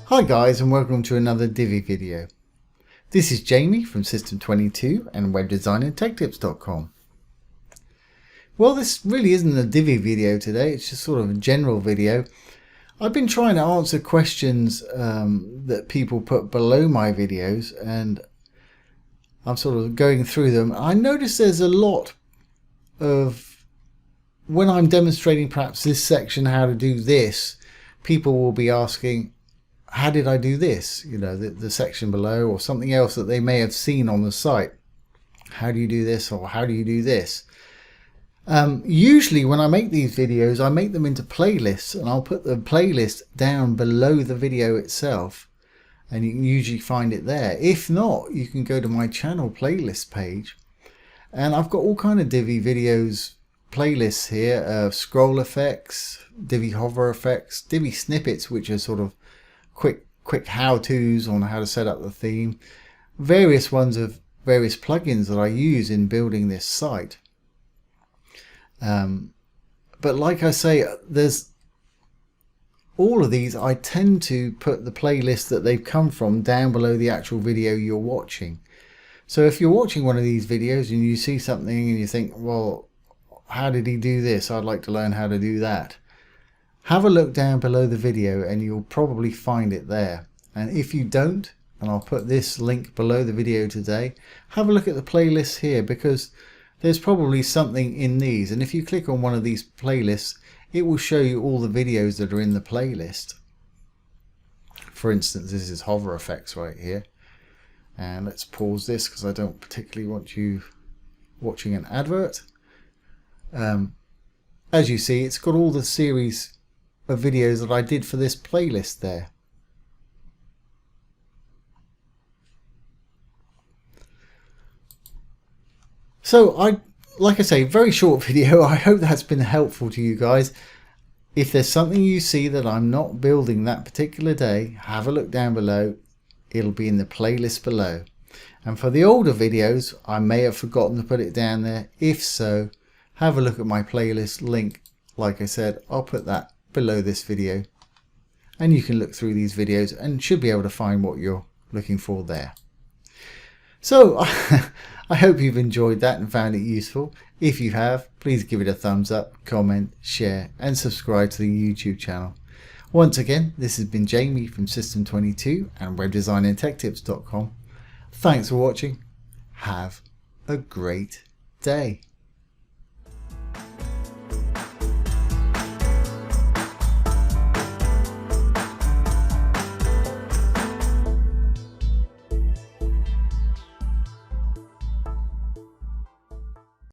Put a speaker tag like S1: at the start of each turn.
S1: Hi guys, and welcome to another Divi video. This is Jamie from System22 and webdesignandtechtips.com. Well, this really isn't a Divi video today, it's just sort of a general video. I've been trying to answer questions that people put below my videos, and I'm sort of going through them. I notice there's a lot of, when I'm demonstrating perhaps this section how to do this, people will be asking, how did I do this? You know, the section below, or something else that they may have seen on the site. How do you do this, or how do you do this? Usually when I make these videos, I make them into playlists, and I'll put the playlist down below the video itself, and you can usually find it there. If not, you can go to my channel playlist page, and I've got all kind of Divi videos playlists here, scroll effects, Divi hover effects, Divi snippets, which are sort of quick how-tos on how to set up the theme, various ones of various plugins that I use in building this site. But like I say, there's all of these. I tend to put the playlist that they've come from down below the actual video you're watching. So if you're watching one of these videos and you see something and you think, well, how did he do this? I'd like to learn how to do that. Have a look down below the video and you'll probably find it there. And if you don't, and I'll put this link below the video today, have a look at the playlists here, because there's probably something in these. And if you click on one of these playlists, it will show you all the videos that are in the playlist. For instance, this is hover effects right here. And let's pause this because I don't particularly want you watching an advert. As you see, it's got all the series of videos that I did for this playlist there. So like I say, very short video. I hope that's been helpful to you guys. If there's something you see that I'm not building that particular day, have a look down below. It'll be in the playlist below. And for the older videos, I may have forgotten to put it down there. If so, have a look at my playlist link. Like I said, I'll put that below this video, and you can look through these videos and should be able to find what you're looking for there. So I hope you've enjoyed that and found it useful. If you have, please give it a thumbs up, comment, share and subscribe to the YouTube channel. Once again, this has been Jamie from System22 and webdesignandtechtips.com. Thanks for watching. Have a great day.